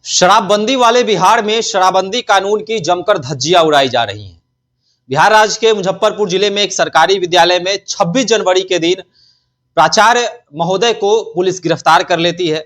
शराबबंदी वाले बिहार में शराबबंदी कानून की जमकर धज्जियां उड़ाई जा रही हैं। बिहार राज्य के मुजफ्फरपुर जिले में एक सरकारी विद्यालय में 26 जनवरी के दिन प्राचार्य महोदय को पुलिस गिरफ्तार कर लेती है।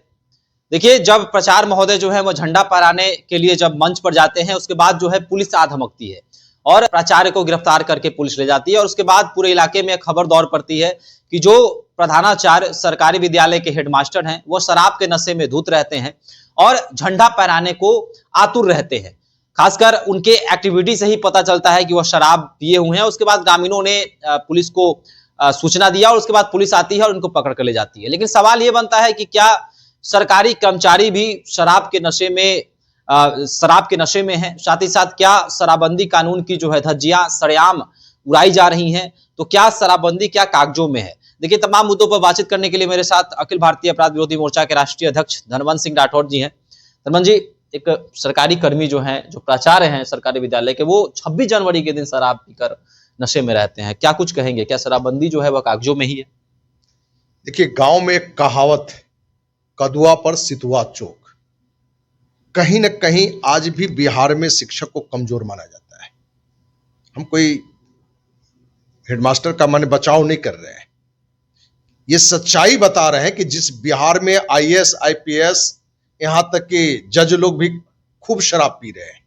देखिए, जब प्राचार्य महोदय जो है वो झंडा फहराने के लिए जब मंच पर जाते हैं, उसके बाद जो है पुलिस आ धमकती है और प्राचार्य को गिरफ्तार करके पुलिस ले जाती है। और उसके बाद पूरे इलाके में खबर दौड़ पड़ती है कि जो प्रधानाचार्य सरकारी विद्यालय के हेडमास्टर हैं वो शराब के नशे में धुत रहते हैं और झंडा फहराने को आतुर रहते हैं। खासकर उनके एक्टिविटी से ही पता चलता है कि वह शराब पिए हुए हैं। उसके बाद ग्रामीणों ने पुलिस को सूचना दिया और उसके बाद पुलिस आती है और उनको पकड़ कर ले जाती है। लेकिन सवाल यह बनता है कि क्या सरकारी कर्मचारी भी शराब के नशे में हैं? साथ ही साथ क्या शराबबंदी कानून की जो है धज्जियां सरेआम उड़ाई जा रही हैं? तो क्या शराबबंदी क्या कागजों में है? देखिए, तमाम मुद्दों पर बातचीत करने के लिए मेरे साथ अखिल भारतीय अपराध विरोधी मोर्चा के राष्ट्रीय अध्यक्ष धनवंत सिंह राठौर जी हैं। धनवंत जी, एक सरकारी कर्मी जो हैं, जो प्राचार्य हैं सरकारी विद्यालय के, वो 26 जनवरी के दिन शराब पीकर नशे में रहते हैं, क्या कुछ कहेंगे? क्या शराबबंदी जो है वह कागजों में ही है? देखिए, गांव में एक कहावत है, कदुआ पर सितुआ चौक। कहीं न कहीं आज भी बिहार में शिक्षक को कमजोर माना जाता है। हम कोई हेडमास्टर का माने बचाव नहीं कर रहे हैं, ये सच्चाई बता रहे हैं कि जिस बिहार में आईएएस आईपीएस यहां तक कि जज लोग भी खूब शराब पी रहे हैं,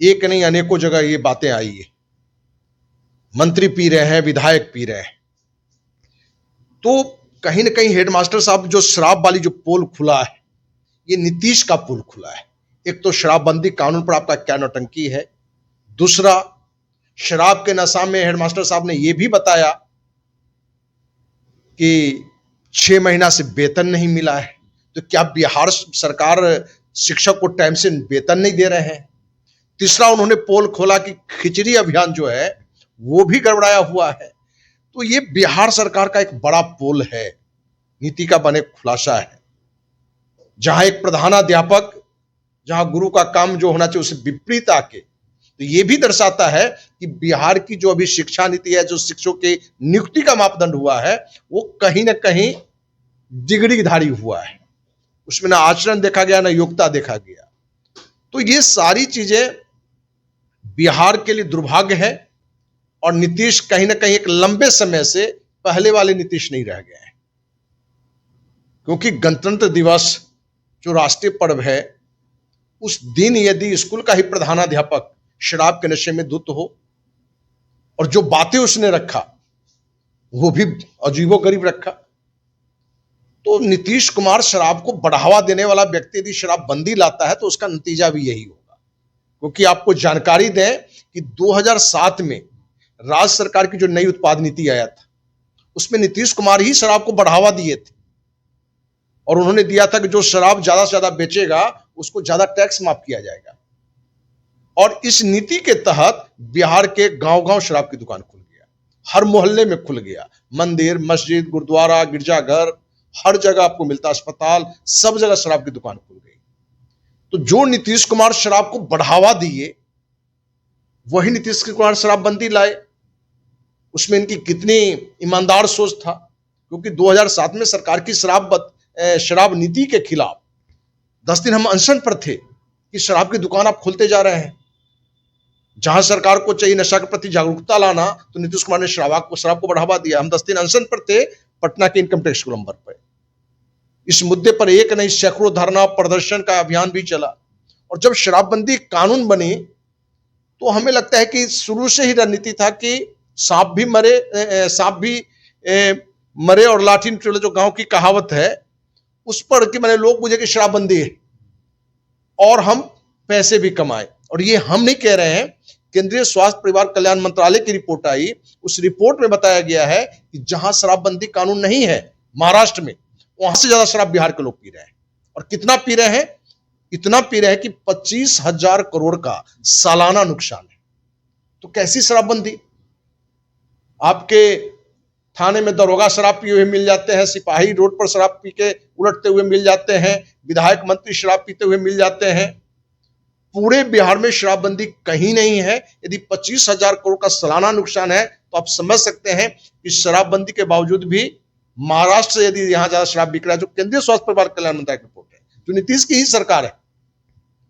एक नहीं अनेकों जगह ये बातें आई है, मंत्री पी रहे हैं, विधायक पी रहे हैं। तो कहीं ना कहीं हेडमास्टर साहब, जो शराब वाली जो पोल खुला है, ये नीतीश का पोल खुला है। एक तो शराबबंदी कानून पर आपका क्या नौटंकी है, दूसरा शराब के नशा में हेडमास्टर साहब ने यह भी बताया कि 6 महीना से वेतन नहीं मिला है। तो क्या बिहार सरकार शिक्षक को टाइम से वेतन नहीं दे रहे हैं? तीसरा, उन्होंने पोल खोला कि खिचड़ी अभियान जो है वो भी गड़बड़ाया हुआ है। तो ये बिहार सरकार का एक बड़ा पोल है, नीति का बने खुलासा है, जहां एक प्रधानाध्यापक, जहां गुरु का काम जो होना चाहिए उसे विपरीत आके, तो ये भी दर्शाता है कि बिहार की जो अभी शिक्षा नीति है, जो शिक्षकों की नियुक्ति का मापदंड हुआ है, वो कहीं ना कहीं डिग्रीधारी हुआ है। उसमें ना आचरण देखा गया, ना योग्यता देखा गया। तो ये सारी चीजें बिहार के लिए दुर्भाग्य है। और नीतीश कहीं ना कहीं एक लंबे समय से पहले वाले नीतीश नहीं रह गए हैं, क्योंकि गणतंत्र दिवस जो राष्ट्रीय पर्व है, उस दिन यदि स्कूल का ही प्रधानाध्यापक शराब के नशे में धुत हो और जो बातें उसने रखा वो भी अजीबोगरीब रखा, तो नीतीश कुमार शराब को बढ़ावा देने वाला व्यक्ति यदि शराबबंदी लाता है तो उसका नतीजा भी यही होगा। क्योंकि आपको जानकारी दें कि 2007 में राज्य सरकार की जो नई उत्पाद नीति आया था, उसमें नीतीश कुमार ही शराब को बढ़ावा दिए थे और उन्होंने दिया था कि जो शराब ज्यादा से ज्यादा बेचेगा उसको ज्यादा टैक्स माफ किया जाएगा। और इस नीति के तहत बिहार के गांव-गांव शराब की दुकान खुल गया, हर मोहल्ले में खुल गया, मंदिर, मस्जिद, गुरुद्वारा, गिरजाघर, हर जगह आपको मिलता, अस्पताल, सब जगह शराब की दुकान खुल गई। तो जो नीतीश कुमार शराब को बढ़ावा दिए, वही नीतीश कुमार शराबबंदी लाए। उसमें इनकी कितनी ईमानदार सोच था, क्योंकि 2007 में सरकार की शराब नीति के खिलाफ 10 दिन हम अनशन पर थे कि शराब की दुकान आप खोलते जा रहे हैं। जहां सरकार को चाहिए नशा के प्रति जागरूकता लाना, तो नीतीश कुमार ने शराब को बढ़ावा दिया। हम 10 दिन अनशन पर थे पटना के इनकम टैक्स गोलंबर पर। इस मुद्दे पर एक नहीं सैकड़ों धरना प्रदर्शन का अभियान भी चला। और जब शराबबंदी कानून बनी तो हमें लगता है कि शुरू से ही रणनीति था कि सांप भी मरे और लाठी टोले, जो गांव की कहावत है, उस पर कि मैंने लोग मुझे कि शराबबंदी है और हम पैसे भी कमाए। और ये हम नहीं कह रहे हैं, केंद्रीय स्वास्थ्य परिवार कल्याण मंत्रालय की रिपोर्ट आई, उस रिपोर्ट में बताया गया है कि जहां शराबबंदी कानून नहीं है महाराष्ट्र में, वहां से ज्यादा शराब बिहार के लोग पी रहे हैं। और कितना पी रहे हैं? इतना पी रहे हैं कि 25,000 करोड़ का सालाना नुकसान है। तो कैसी शराबबंदी? आपके थाने में दरोगा शराब पिए हुए मिल जाते हैं, सिपाही रोड पर शराब पी के उलटते हुए मिल जाते हैं, विधायक मंत्री शराब पीते हुए मिल जाते हैं। पूरे बिहार में शराबबंदी कहीं नहीं है। यदि 25,000 करोड़ का सालाना नुकसान है तो आप समझ सकते हैं कि शराबबंदी के बावजूद भी महाराष्ट्र से यदि यहां ज्यादा शराब बिक रहा है, जो केंद्रीय स्वास्थ्य परिवार कल्याण मंत्रालय की रिपोर्ट है, जो नीतीश की ही सरकार है,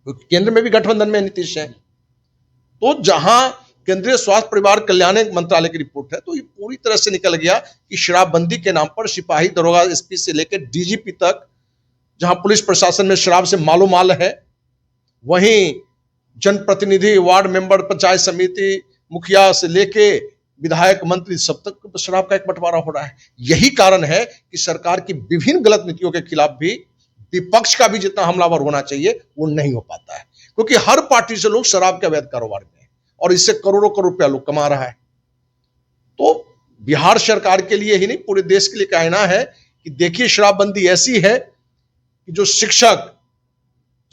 केंद्र में भी गठबंधन में नीतीश है। तो जहां केंद्रीय स्वास्थ्य परिवार कल्याण मंत्रालय की रिपोर्ट है, तो ये पूरी तरह से निकल गया कि शराबबंदी के नाम पर सिपाही, दरोगा, एसपी से लेकर डीजीपी तक, जहां पुलिस प्रशासन में शराब से मालो माल है, वहीं जनप्रतिनिधि, वार्ड मेंबर, पंचायत समिति, मुखिया से लेके विधायक, मंत्री, सब तक शराब का एक बंटवारा हो रहा है। यही कारण है कि सरकार की विभिन्न गलत नीतियों के खिलाफ भी विपक्ष का भी जितना हमलावर होना चाहिए वो नहीं हो पाता है, क्योंकि हर पार्टी से लोग शराब के अवैध कारोबार में है और इससे करोड़ों करोड़ रुपया लोग कमा रहा है। तो बिहार सरकार के लिए ही नहीं, पूरे देश के लिए कहना है कि देखिए, शराबबंदी ऐसी है कि जो शिक्षक,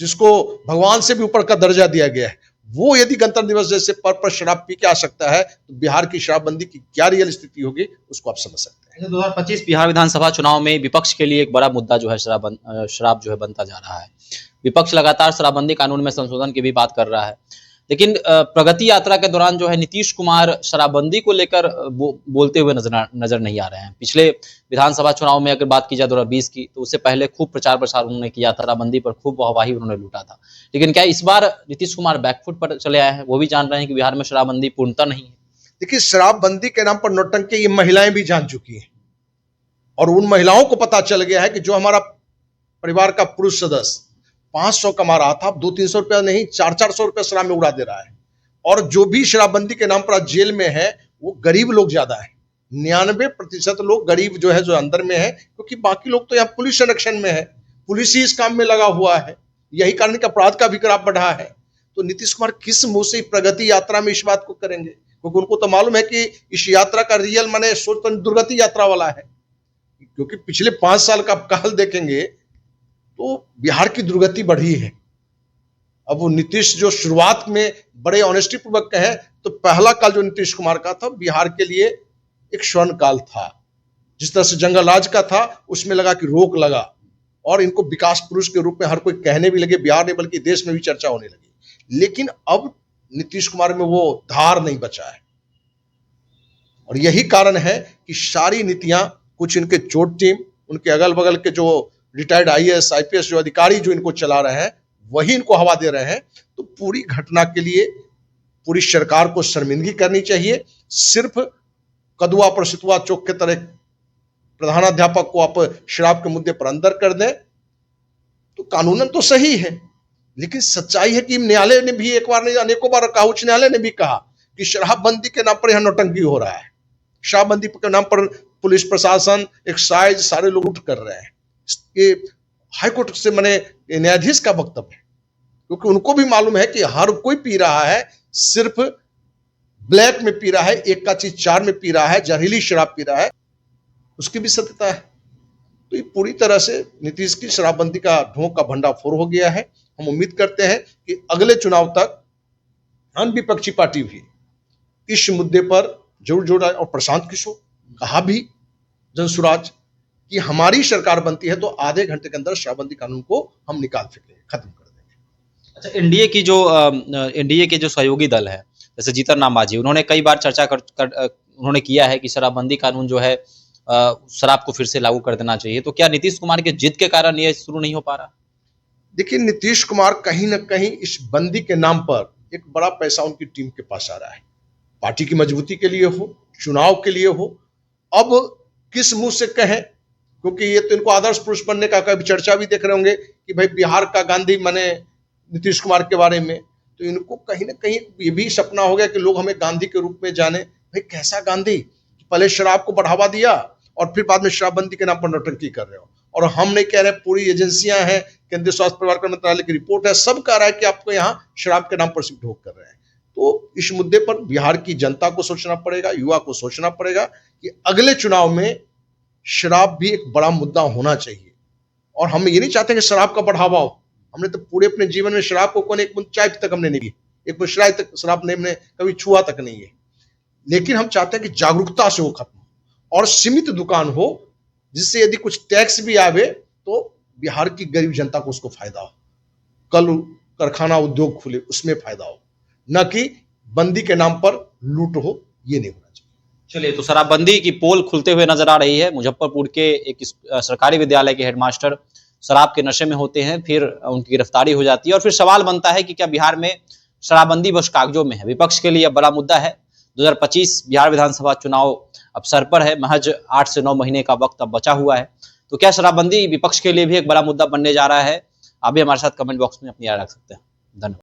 जिसको भगवान से भी ऊपर का दर्जा दिया गया है, वो यदि गणतंत्र दिवस जैसे पर्व पर शराब पी के आ सकता है, तो बिहार की शराबबंदी की क्या रियल स्थिति होगी उसको आप समझ सकते हैं। 2025 बिहार विधानसभा चुनाव में विपक्ष के लिए एक बड़ा मुद्दा जो है शराब जो है बनता जा रहा है। विपक्ष लगातार शराबबंदी कानून में संशोधन की भी बात कर रहा है, लेकिन प्रगति यात्रा के दौरान जो है नीतीश कुमार शराबबंदी को लेकर बोलते हुए नजर नहीं आ रहे हैं। पिछले विधानसभा चुनाव में अगर बात की जाए 2020 की, तो उससे पहले खूब प्रचार प्रसार उन्होंने किया, शराबबंदी पर खूब वाहवाही उन्होंने लूटा था। लेकिन क्या इस बार नीतीश कुमार बैकफुट पर चले आए हैं? वो भी जान रहे हैं कि बिहार में शराबबंदी पूर्णतः नहीं है। देखिए, शराबबंदी के नाम पर नौटंकी ये महिलाएं भी जान चुकी हैं, और उन महिलाओं को पता चल गया है कि जो हमारा परिवार का पुरुष सदस्य 500 कमा रहा था, अब 200-300 रुपया नहीं, 400-400 रुपया शराब में उड़ा दे रहा है। और जो भी शराबबंदी के नाम पर जेल में है, वो गरीब लोग ज्यादा है। 99% लोग गरीब जो है, जो अंदर में है, क्योंकि बाकी लोग तो यहाँ पुलिस संरक्षण में है, पुलिस ही इस काम में लगा हुआ है। यही कारण का अपराध का भी ग्राफ बढ़ा है। तो नीतीश कुमार किस मुंह से प्रगति यात्रा में इस बात को करेंगे, क्योंकि उनको तो मालूम है कि इस यात्रा का रियल माने सोच तो दुर्गति यात्रा वाला है। क्योंकि पिछले 5 साल का आप काल देखेंगे तो बिहार की दुर्गति बढ़ी है। अब वो नीतीश जो शुरुआत में बड़े ऑनेस्टी पूर्वक कहे, तो पहला काल जो नीतीश कुमार का था, बिहार के लिए एक स्वर्ण काल था। जिस तरह से जंगल राज का था, उसमें लगा कि रोक लगा, और इनको विकास पुरुष के रूप में हर कोई कहने भी लगे, बिहार में बल्कि देश में भी चर्चा होने लगी। लेकिन अब नीतीश कुमार में वो धार नहीं बचा है, और यही कारण है कि सारी नीतियां, कुछ इनके चोट टीम, उनके अगल बगल के जो रिटायर्ड आईएएस, आईपीएस जो अधिकारी जो इनको चला रहे हैं, वही इनको हवा दे रहे हैं। तो पूरी घटना के लिए पूरी सरकार को शर्मिंदगी करनी चाहिए। सिर्फ कदुआ पर सितुआ चौक के तरह प्रधानाध्यापक को आप शराब के मुद्दे पर अंदर कर दें, तो कानूनन तो सही है, लेकिन सच्चाई है कि न्यायालय ने भी एक बार नहीं अनेकों बार कहा, उच्च न्यायालय ने भी कहा कि शराबबंदी के नाम पर यहां नौटंकी हो रहा है। शराबबंदी के नाम पर पुलिस प्रशासन, एक्साइज, सारे लोग उठ कर रहे हैं। ये हाईकोर्ट से मैंने न्यायाधीश का वक्तव्य है, क्योंकि उनको भी मालूम है कि हर कोई पी रहा है, सिर्फ ब्लैक में पी रहा है, एक का चीज 4 में पी रहा है, जहरीली शराब पी रहा है, उसकी भी सत्यता है। तो ये पूरी तरह से नीतीश की शराबबंदी का ढोंग का भंडाफोड़ हो गया है। हम उम्मीद करते हैं कि अगले चुनाव तक अन्य विपक्षी पार्टी भी इस मुद्दे पर जरूर जोड़ा। और प्रशांत किशोर कहा भी जनसुराज कि हमारी सरकार बनती है तो आधे घंटे के अंदर शराबबंदी कानून को हम निकाल फेंकेंगे, खत्म कर देंगे। अच्छा, एनडीए के जो सहयोगी दल है, जैसे जीतन राम मांझी, उन्होंने कई बार चर्चा उन्होंने किया है कि शराबबंदी कानून जो है शराब को फिर से लागू कर देना चाहिए। तो क्या नीतीश कुमार के जिद के कारण ये शुरू नहीं हो पा रहा? देखिए, नीतीश कुमार कहीं ना कहीं इस बंदी के नाम पर एक बड़ा पैसा उनकी टीम के पास आ रहा है, पार्टी की मजबूती के लिए हो, चुनाव के लिए हो। अब किस मुंह से कहें, क्योंकि ये तो इनको आदर्श पुरुष बनने का कभी चर्चा भी देख रहे होंगे कि भाई बिहार का गांधी माने नीतीश कुमार के बारे में, तो इनको कहीं ना कहीं ये भी सपना हो गया कि लोग हमें गांधी के रूप में जाने। भाई कैसा गांधी, पहले शराब को बढ़ावा दिया और फिर बाद में शराबबंदी के नाम पर नौटंकी कर रहे हो। और हम नहीं कह रहे, पूरी एजेंसियां हैं, केंद्रीय स्वास्थ्य परिवार कल्याण मंत्रालय की रिपोर्ट है, सब कह रहा है कि आपको यहाँ शराब के नाम पर सिर्फ ढोक कर रहे हैं। तो इस मुद्दे पर बिहार की जनता को सोचना पड़ेगा, युवा को सोचना पड़ेगा कि अगले चुनाव में शराब भी एक बड़ा मुद्दा होना चाहिए। और हम ये नहीं चाहते कि शराब का बढ़ावा हो। हमने तो पूरे अपने जीवन में शराब को कोई एक बूंद चाय तक हमने नहीं पी, एक बूंद शराब ने हमने कभी छुआ तक नहीं है। लेकिन हम चाहते हैं कि जागरूकता से वो खत्म हो और सीमित दुकान हो, जिससे यदि कुछ टैक्स भी आवे तो बिहार की गरीब जनता को उसको फायदा हो, कल कारखाना उद्योग खुले उसमें फायदा हो, न कि बंदी के नाम पर लूट हो। ये नहीं होना चाहिए। चलिए, तो शराबबंदी की पोल खुलते हुए नजर आ रही है। मुजफ्फरपुर के एक सरकारी विद्यालय के हेडमास्टर शराब के नशे में होते हैं, फिर उनकी गिरफ्तारी हो जाती है और फिर सवाल बनता है कि क्या बिहार में शराबबंदी बस कागजों में है। विपक्ष के लिए अब बड़ा मुद्दा है। 2025 बिहार विधानसभा चुनाव अब सर पर है, महज 8 से 9 महीने का वक्त अब बचा हुआ है। तो क्या शराबबंदी विपक्ष के लिए भी एक बड़ा मुद्दा बनने जा रहा है? आप भी हमारे साथ कमेंट बॉक्स में अपनी राय रख सकते हैं। धन्यवाद।